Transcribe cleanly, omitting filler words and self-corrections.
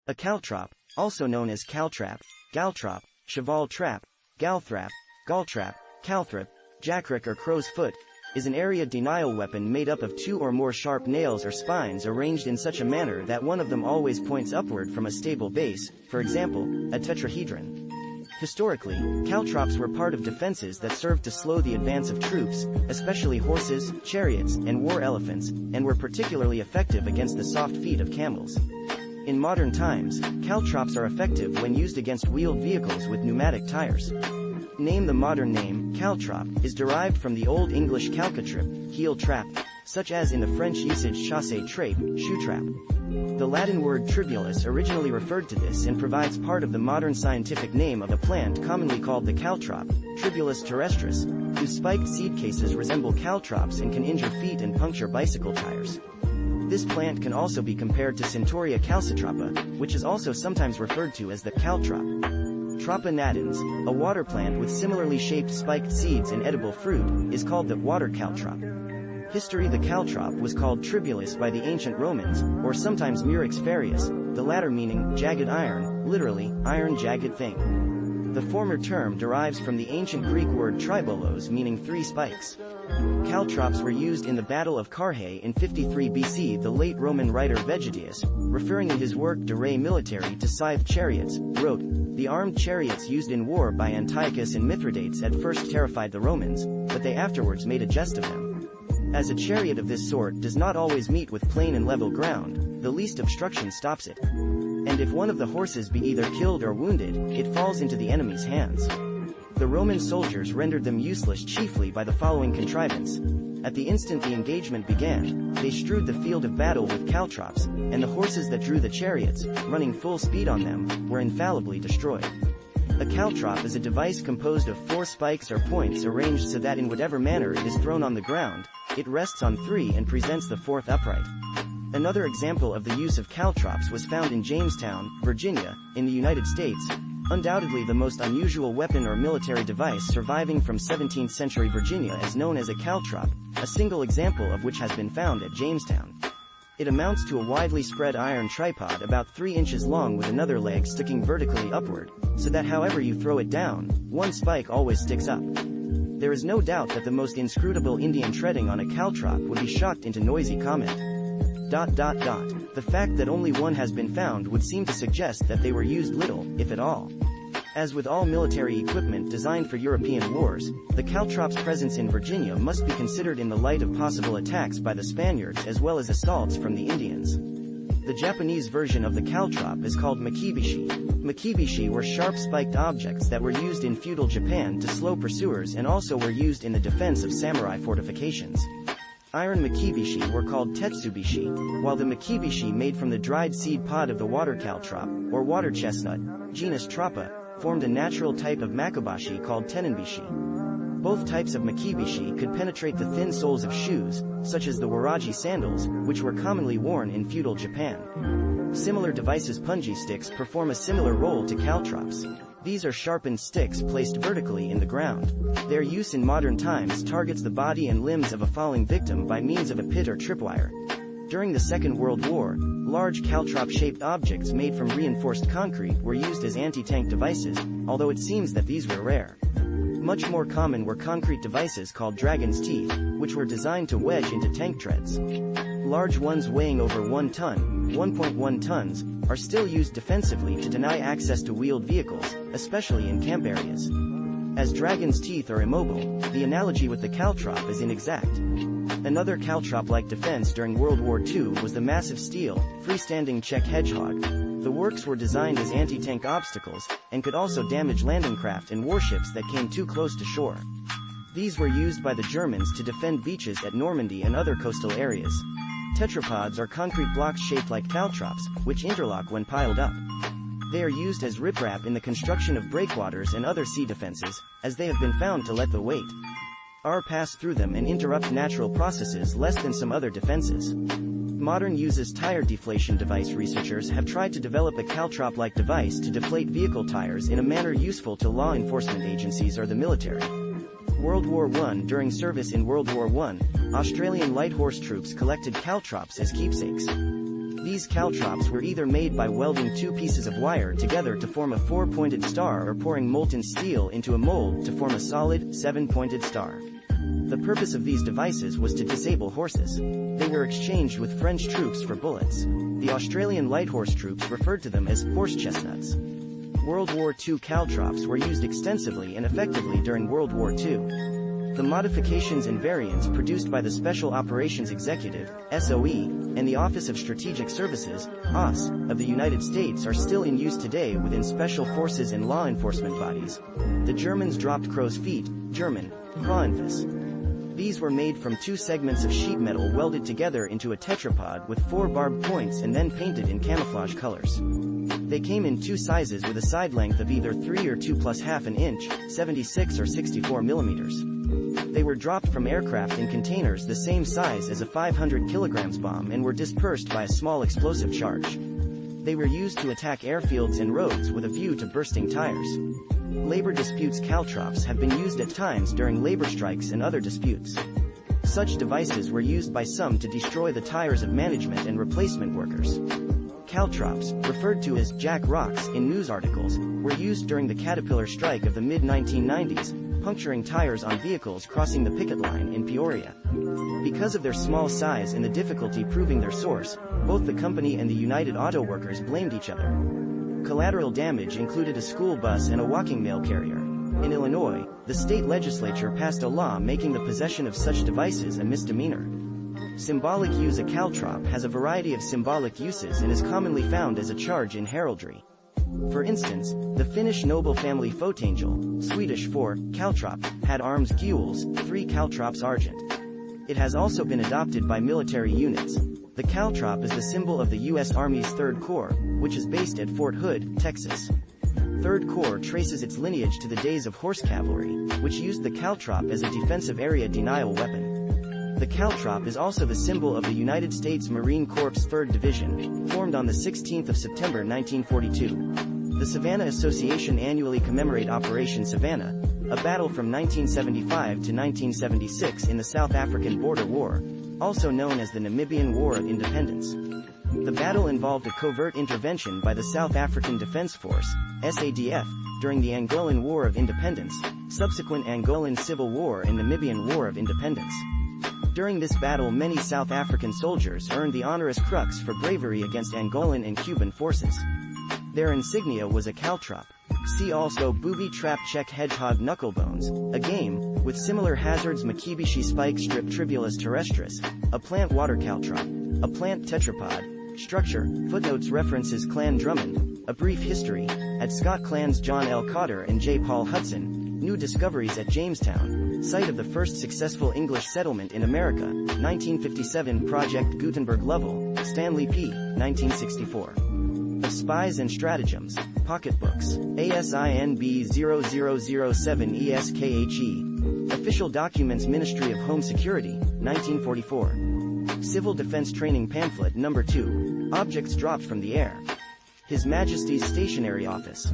A caltrop, also known as caltrap, galtrop, cheval trap, galthrap, galtrap, calthrop, jackrick or crow's foot, is an area denial weapon made up of 2 or more sharp nails or spines arranged in such a manner that one of them always points upward from a stable base, for example, a tetrahedron. Historically, caltrops were part of defenses that served to slow the advance of troops, especially horses, chariots, and war elephants, and were particularly effective against the soft feet of camels. In modern times, caltrops are effective when used against wheeled vehicles with pneumatic tires. The modern name, caltrop, is derived from the Old English calcatrip, heel trap, such as in the French usage chassé trape, shoe trap. The Latin word tribulus originally referred to this and provides part of the modern scientific name of a plant commonly called the caltrop, Tribulus terrestris, whose spiked seed cases resemble caltrops and can injure feet and puncture bicycle tires. This plant can also be compared to Centaurea calcitropa, which is also sometimes referred to as the caltrop. Tropa natans, a water plant with similarly shaped spiked seeds and edible fruit, is called the water caltrop. History: the caltrop was called tribulus by the ancient Romans, or sometimes murex ferius, the latter meaning jagged iron, literally, iron jagged thing. The former term derives from the ancient Greek word tribolos meaning 3 spikes. Caltrops were used in the Battle of Carrhae in 53 BC. The late Roman writer Vegetius, referring in his work De Re Militari to scythed chariots, wrote, "The armed chariots used in war by Antiochus and Mithridates at first terrified the Romans, but they afterwards made a jest of them. As a chariot of this sort does not always meet with plain and level ground, the least obstruction stops it. And if one of the horses be either killed or wounded, it falls into the enemy's hands." The Roman soldiers rendered them useless chiefly by the following contrivance. At the instant the engagement began, they strewed the field of battle with caltrops, and the horses that drew the chariots, running full speed on them, were infallibly destroyed. A caltrop is a device composed of 4 spikes or points arranged so that in whatever manner it is thrown on the ground, it rests on 3 and presents the 4th upright. Another example of the use of caltrops was found in Jamestown, Virginia, in the United States, undoubtedly the most unusual weapon or military device surviving from 17th century Virginia is known as a caltrop, a single example of which has been found at Jamestown. It amounts to a widely spread iron tripod about 3 inches long with another leg sticking vertically upward, so that however you throw it down, one spike always sticks up. There is no doubt that the most inscrutable Indian treading on a caltrop would be shocked into noisy comment. The fact that only one has been found would seem to suggest that they were used little, if at all. As with all military equipment designed for European wars, the caltrop's presence in Virginia must be considered in the light of possible attacks by the Spaniards as well as assaults from the Indians. The Japanese version of the caltrop is called Mikibishi. Mikibishi were sharp spiked objects that were used in feudal Japan to slow pursuers and also were used in the defense of samurai fortifications. Iron Mikibishi were called tetsubishi, while the Mikibishi made from the dried seed pod of the water caltrop, or water chestnut, genus Tropa, formed a natural type of makobashi called tenenbishi. Both types of Mikibishi could penetrate the thin soles of shoes, such as the waraji sandals, which were commonly worn in feudal Japan. Similar devices, punji sticks, perform a similar role to caltrops. These are sharpened sticks placed vertically in the ground. Their use in modern times targets the body and limbs of a falling victim by means of a pit or tripwire. During the Second World War, large caltrop-shaped objects made from reinforced concrete were used as anti-tank devices, although it seems that these were rare. Much more common were concrete devices called dragon's teeth, which were designed to wedge into tank treads. Large ones weighing over 1 ton, 1.1 tons, are still used defensively to deny access to wheeled vehicles, especially in camp areas. As dragon's teeth are immobile, the analogy with the caltrop is inexact. Another caltrop-like defense during World War II was the massive steel, freestanding Czech hedgehog. The works were designed as anti-tank obstacles, and could also damage landing craft and warships that came too close to shore. These were used by the Germans to defend beaches at Normandy and other coastal areas. Tetrapods are concrete blocks shaped like caltrops, which interlock when piled up. They are used as riprap in the construction of breakwaters and other sea defenses, as they have been found to let the weight pass through them and interrupt natural processes less than some other defenses. Modern uses tire deflation device. Researchers have tried to develop a caltrop-like device to deflate vehicle tires in a manner useful to law enforcement agencies or the military. World War I. During service in World War I, Australian light horse troops collected caltrops as keepsakes. These caltrops were either made by welding two pieces of wire together to form a four-pointed star or pouring molten steel into a mold to form a solid, seven-pointed star. The purpose of these devices was to disable horses. They were exchanged with French troops for bullets. The Australian light horse troops referred to them as horse chestnuts. World War II caltrops were used extensively and effectively during World War II. The modifications and variants produced by the Special Operations Executive, SOE, and the Office of Strategic Services, OSS, of the United States are still in use today within special forces and law enforcement bodies. The Germans dropped crow's feet, German, Krauenfuß. These were made from two segments of sheet metal welded together into a tetrapod with four barbed points and then painted in camouflage colors. They came in two sizes with a side length of either 3 or 2 plus half an inch, 76 or 64 millimeters. They were dropped from aircraft in containers the same size as a 500 kilograms bomb and were dispersed by a small explosive charge. They were used to attack airfields and roads with a view to bursting tires. Labor disputes caltrops have been used at times during labor strikes and other disputes. Such devices were used by some to destroy the tires of management and replacement workers. Caltrops, referred to as Jack Rocks in news articles, were used during the Caterpillar strike of the mid-1990s, puncturing tires on vehicles crossing the picket line in Peoria. Because of their small size and the difficulty proving their source, both the company and the United Auto Workers blamed each other. Collateral damage included a school bus and a walking mail carrier. In Illinois, the state legislature passed a law making the possession of such devices a misdemeanor. Symbolic use of caltrop has a variety of symbolic uses and is commonly found as a charge in heraldry. For instance, the Finnish noble family Fotangel, Swedish for caltrop, had arms gules, 3 caltrops argent. It has also been adopted by military units. The caltrop is the symbol of the U.S. Army's 3rd Corps, which is based at Fort Hood, Texas. 3rd Corps traces its lineage to the days of horse cavalry, which used the caltrop as a defensive area denial weapon. The caltrop is also the symbol of the United States Marine Corps 3rd Division, formed on the 16th of September 1942. The Savannah Association annually commemorate Operation Savannah, a battle from 1975 to 1976 in the South African Border War, also known as the Namibian War of Independence. The battle involved a covert intervention by the South African Defense Force, SADF, during the Angolan War of Independence, subsequent Angolan Civil War and Namibian War of Independence. During this battle many South African soldiers earned the honoris crux for bravery against Angolan and Cuban forces. Their insignia was a caltrop. See also booby trap check hedgehog knucklebones, a game, with similar hazards Mikibishi spike strip tribulus terrestris, a plant water caltrop, a plant tetrapod, structure, footnotes references Clan Drummond, a brief history, at Scott Clans John L. Cotter and J. Paul Hudson, new discoveries at Jamestown, site of the first successful English settlement in America, 1957 Project Gutenberg Lovell, Stanley P., 1964. Of Spies and Stratagems, Pocketbooks, ASIN B0007ESKHE. Official Documents Ministry of Home Security, 1944. Civil Defense Training Pamphlet No. 2, Objects Dropped from the Air. His Majesty's Stationery Office.